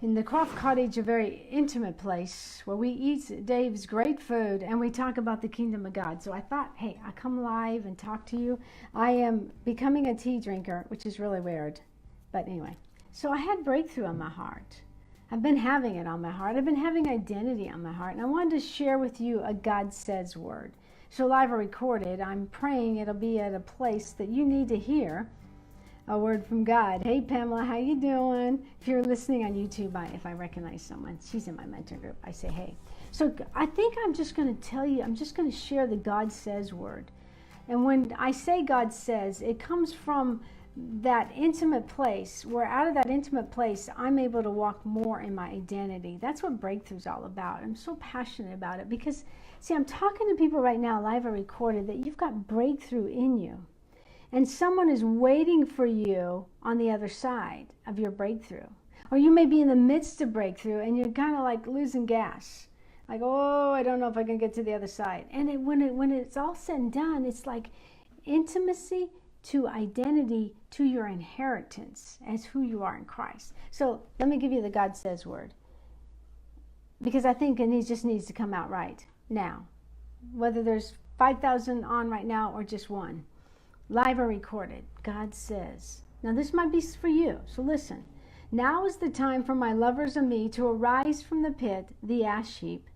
in the Croft cottage, a very intimate place where we eat Dave's great food and we talk about the kingdom of God. So I thought, hey, I come live and talk to you. I am becoming a tea drinker, which is really weird. But anyway, so I had breakthrough on my heart. I've been having it on my heart. I've been having identity on my heart. And I wanted to share with you a God says word. So live or recorded, I'm praying it'll be at a place that you need to hear a word from God. Hey, Pamela, how you doing? If you're listening on YouTube, if I recognize someone, she's in my mentor group, I say, hey. So I think I'm just going to tell you, I'm just going to share the God says word. And when I say God says, it comes from that intimate place, where out of that intimate place, I'm able to walk more in my identity. That's what breakthrough's all about. I'm so passionate about it because, see, I'm talking to people right now, live or recorded, that you've got breakthrough in you. And someone is waiting for you on the other side of your breakthrough. Or you may be in the midst of breakthrough and you're kind of like losing gas. Like, oh, I don't know if I can get to the other side. And when it's all said and done, it's like intimacy to identity to your inheritance as who you are in Christ. So let me give you the God says word. Because I think it just needs to come out right now. Whether there's 5,000 on right now or just one. Live or recorded, God says. Now this might be for you, so listen. Now is the time for my lovers and me to arise from the pit, the ash heap,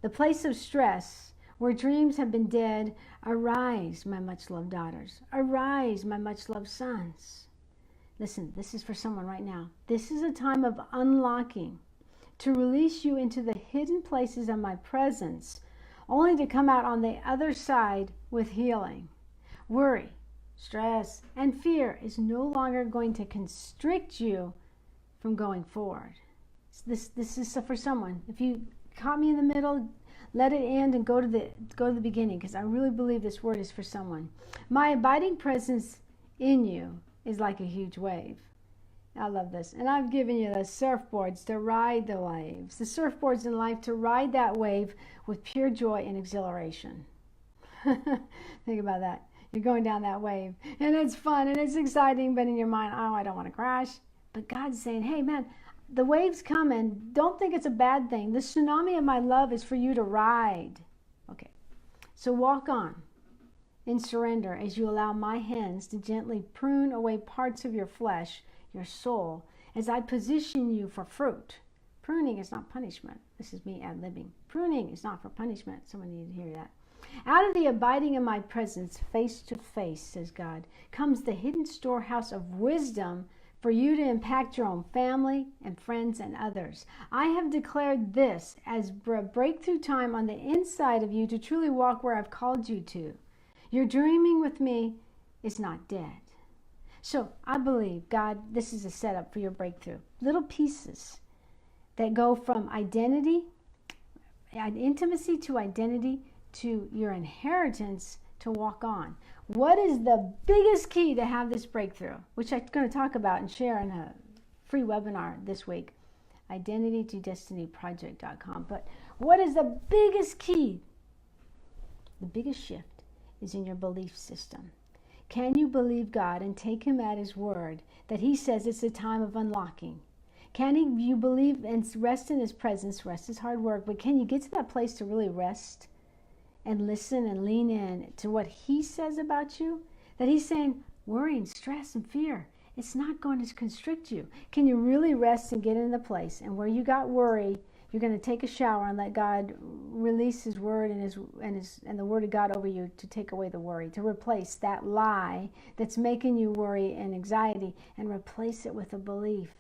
the place of stress, where dreams have been dead. Arise, my much-loved daughters. Arise, my much-loved sons. Listen, this is for someone right now. This is a time of unlocking, to release you into the hidden places of my presence, only to come out on the other side with healing. Worry, stress, and fear is no longer going to constrict you from going forward. This is for someone. If you caught me in the middle, let it end and go to the beginning, because I really believe this word is for someone. My abiding presence in you is like a huge wave. I love this. And I've given you the surfboards to ride the waves. The surfboards in life to ride that wave with pure joy and exhilaration. Think about that. You're going down that wave, and it's fun, and it's exciting, but in your mind, oh, I don't want to crash. But God's saying, hey, man, the wave's coming. Don't think it's a bad thing. The tsunami of my love is for you to ride. Okay, so walk on in surrender as you allow my hands to gently prune away parts of your flesh, your soul, as I position you for fruit. Pruning is not punishment. This is me ad-libbing. Pruning is not for punishment. Someone needed to hear that. Out of the abiding in my presence, face to face, says God, comes the hidden storehouse of wisdom for you to impact your own family and friends and others. I have declared this as a breakthrough time on the inside of you to truly walk where I've called you to. Your dreaming with me is not dead. So I believe, God, this is a setup for your breakthrough. Little pieces that go from identity, intimacy to identity, to your inheritance to walk on. What is the biggest key to have this breakthrough? Which I'm going to talk about and share in a free webinar this week. identitytodestinyproject.com. But what is the biggest key? The biggest shift is in your belief system. Can you believe God and take him at his word that he says it's a time of unlocking? Can you believe and rest in his presence? Rest is hard work, but can you get to that place to really rest and listen and lean in to what he says about you? That he's saying, worry and stress and fear, it's not going to constrict you. Can you really rest and get in the place? And where you got worry, you're going to take a shower and let God release his word and the word of God over you to take away the worry, to replace that lie that's making you worry and anxiety, and replace it with a belief.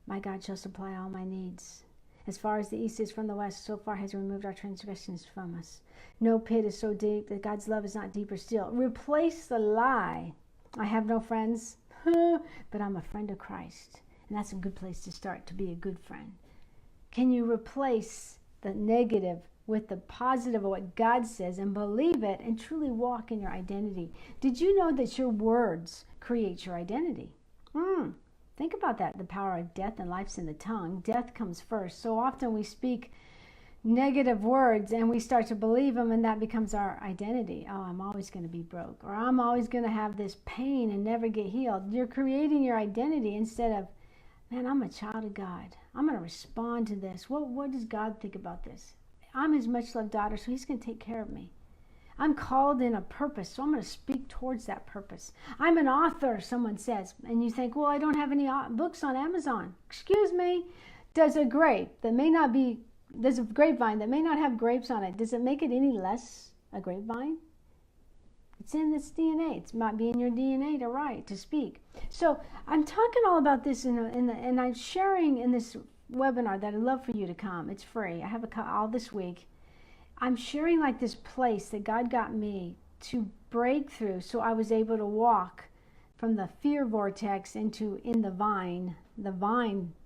My God shall supply all my needs. As far as the east is from the west, so far has he removed our transgressions from us. No pit is so deep that God's love is not deeper still. Replace the lie. I have no friends, but I'm a friend of Christ. And that's a good place to start, to be a good friend. Can you replace the negative with the positive of what God says and believe it and truly walk in your identity? Did you know that your words create your identity? Think about that. The power of death and life's in the tongue. Death comes first. So often we speak negative words and we start to believe them, and that becomes our identity. Oh, I'm always going to be broke, or I'm always going to have this pain and never get healed. You're creating your identity instead of, man, I'm a child of God. I'm going to respond to this. What does God think about this? I'm his much loved daughter, so he's going to take care of me. I'm called in a purpose, so I'm going to speak towards that purpose. I'm an author, someone says, and you think, well, I don't have any books on Amazon. Excuse me, there's a grapevine that may not have grapes on it. Does it make it any less a grapevine? It's in its DNA. It might be in your DNA to write, to speak. So I'm talking all about this, and I'm sharing in this webinar that I'd love for you to come. It's free. I have all this week. I'm sharing like this place that God got me to break through, so I was able to walk from the fear vortex in the vine,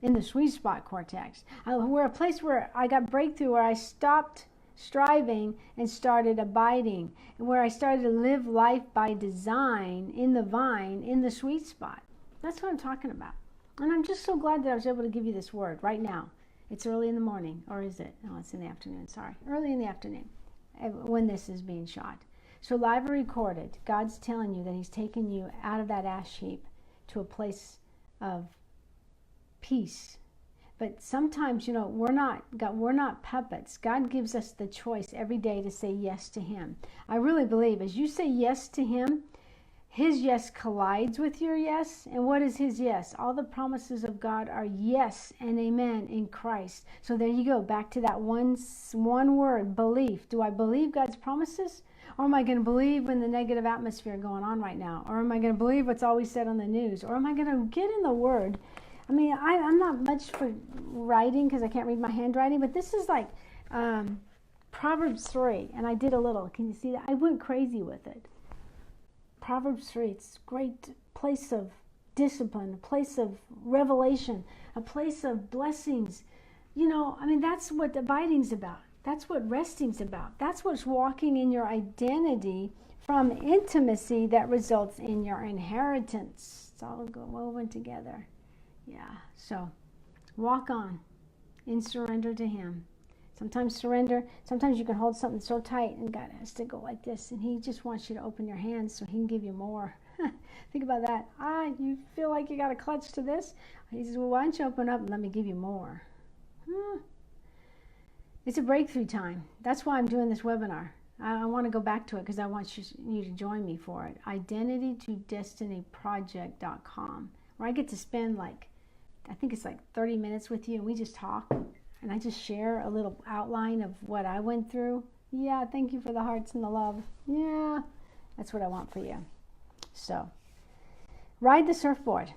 in the sweet spot cortex. We're a place where I got breakthrough, where I stopped striving and started abiding, and where I started to live life by design in the vine, in the sweet spot. That's what I'm talking about. And I'm just so glad that I was able to give you this word right now. It's early in the morning, or is it? No, it's in the afternoon, sorry. Early in the afternoon when this is being shot. So live or recorded, God's telling you that he's taking you out of that ash heap to a place of peace. But sometimes, we're not puppets. God gives us the choice every day to say yes to him. I really believe as you say yes to him, his yes collides with your yes. And what is his yes? All the promises of God are yes and amen in Christ. So there you go, back to that one word, belief. Do I believe God's promises? Or am I going to believe in the negative atmosphere going on right now? Or am I going to believe what's always said on the news? Or am I going to get in the word? I mean, I'm not much for writing because I can't read my handwriting, but this is like Proverbs 3, and I did a little. Can you see that? I went crazy with it. Proverbs 3, it's a great place of discipline, a place of revelation, a place of blessings. That's what abiding's about. That's what resting's about. That's what's walking in your identity from intimacy that results in your inheritance. It's all woven together. Yeah, so walk on in surrender to him. Sometimes you can hold something so tight and God has to go like this, and he just wants you to open your hands so he can give you more. Think about that. You feel like you got a clutch to this? He says, well, why don't you open up and let me give you more? It's a breakthrough time. That's why I'm doing this webinar. I want to go back to it because I want you to join me for it. IdentityToDestinyProject.com, where I get to spend I think it's 30 minutes with you, and we just talk. And I just share a little outline of what I went through. Yeah, thank you for the hearts and the love. Yeah, that's what I want for you. So, ride the surfboard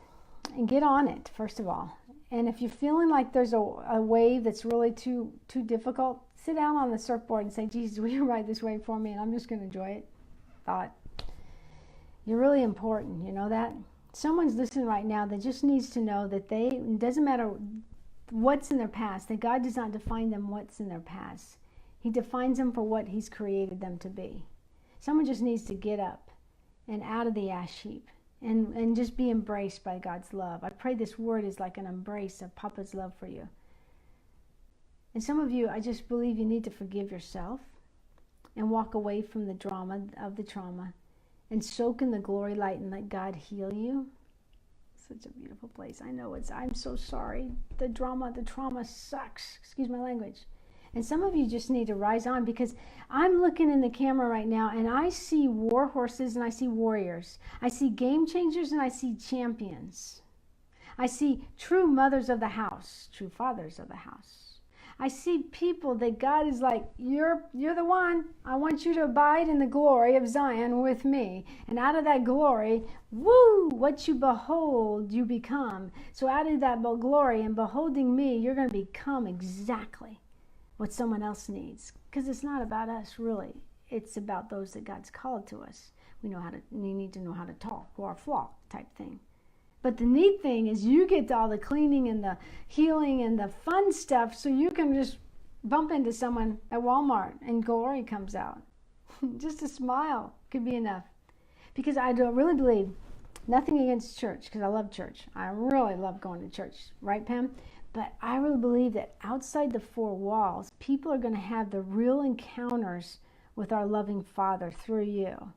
and get on it, first of all. And if you're feeling like there's a wave that's really too difficult, sit down on the surfboard and say, Jesus, will you ride this wave for me? And I'm just going to enjoy it. Thought. You're really important, you know that? Someone's listening right now that just needs to know that it doesn't matter what's in their past, that God does not define them what's in their past. He defines them for what he's created them to be. Someone just needs to get up and out of the ash heap and just be embraced by God's love. I pray this word is like an embrace of Papa's love for you. And some of you, I just believe you need to forgive yourself and walk away from the drama of the trauma and soak in the glory light and let God heal you. Such a beautiful place. I know I'm so sorry. The trauma sucks. Excuse my language. And some of you just need to rise on, because I'm looking in the camera right now and I see war horses and I see warriors. I see game changers and I see champions. I see true mothers of the house, true fathers of the house. I see people that God is like, you're the one. I want you to abide in the glory of Zion with me. And out of that glory, what you behold, you become. So out of that glory and beholding me, you're going to become exactly what someone else needs. Because it's not about us, really. It's about those that God's called to us. We need to know how to talk or flock type thing. But the neat thing is you get all the cleaning and the healing and the fun stuff, so you can just bump into someone at Walmart and glory comes out. Just a smile could be enough. Because I don't really believe, nothing against church, because I love church. I really love going to church. Right, Pam? But I really believe that outside the four walls, people are going to have the real encounters with our loving Father through you.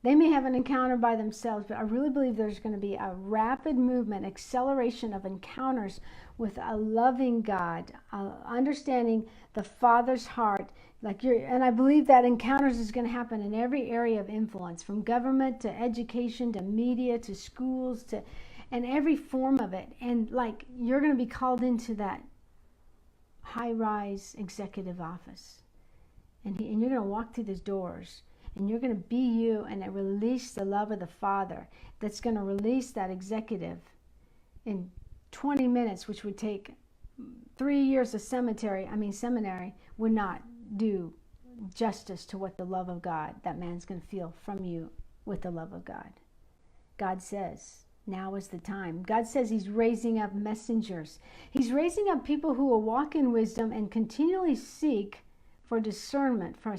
They may have an encounter by themselves, but I really believe there's going to be a rapid movement, acceleration of encounters with a loving God, understanding the Father's heart. And I believe that encounters is going to happen in every area of influence, from government to education to media to schools and every form of it. And like you're going to be called into that high-rise executive office, and you're going to walk through those doors. And you're going to be you and release the love of the Father that's going to release that executive in 20 minutes, which would take 3 years of seminary, would not do justice to what the love of God, that man's going to feel from you with the love of God. God says, now is the time. God says he's raising up messengers. He's raising up people who will walk in wisdom and continually seek for discernment for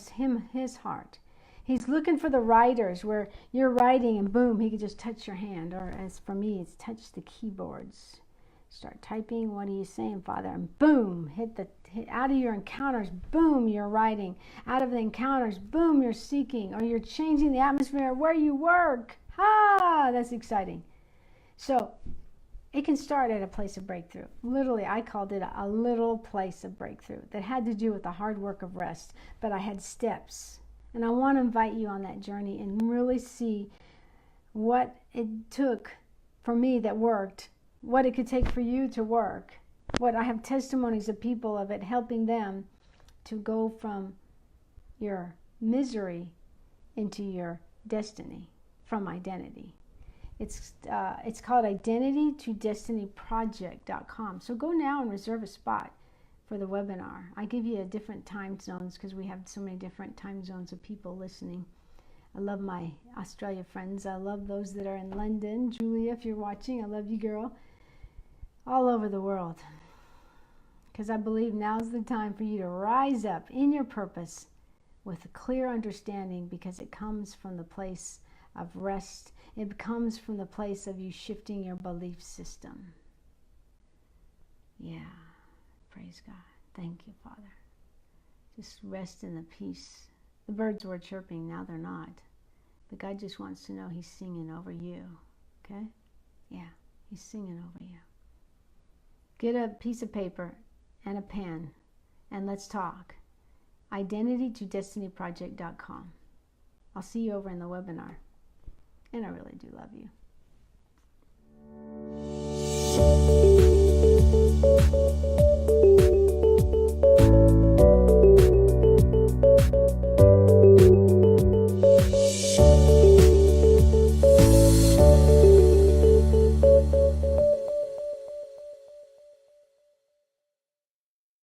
his heart. He's looking for the writers where you're writing and boom, he can just touch your hand. Or as for me, it's touch the keyboards. Start typing, what are you saying, Father? And boom, hit out of your encounters, boom, you're writing. Out of the encounters, boom, you're seeking. Or you're changing the atmosphere where you work. That's exciting. So it can start at a place of breakthrough. Literally, I called it a little place of breakthrough that had to do with the hard work of rest. But I had steps. And I want to invite you on that journey and really see what it took for me that worked, what it could take for you to work. What I have testimonies of people of it helping them to go from your misery into your destiny, from identity. It's called identitytodestinyproject.com. So go now and reserve a spot for the webinar. I give you a different time zones because we have so many different time zones of people listening. I love my Australia friends. I love those that are in London. Julia, if you're watching, I love you, girl. All over the world. Because I believe now's the time for you to rise up in your purpose with a clear understanding, because it comes from the place of rest. It comes from the place of you shifting your belief system. Yeah. Praise God. Thank you, Father. Just rest in the peace. The birds were chirping, now they're not. But God just wants to know he's singing over you. Okay? Yeah, he's singing over you. Get a piece of paper and a pen and let's talk. identitytodestinyproject.com. I'll see you over in the webinar. And I really do love you.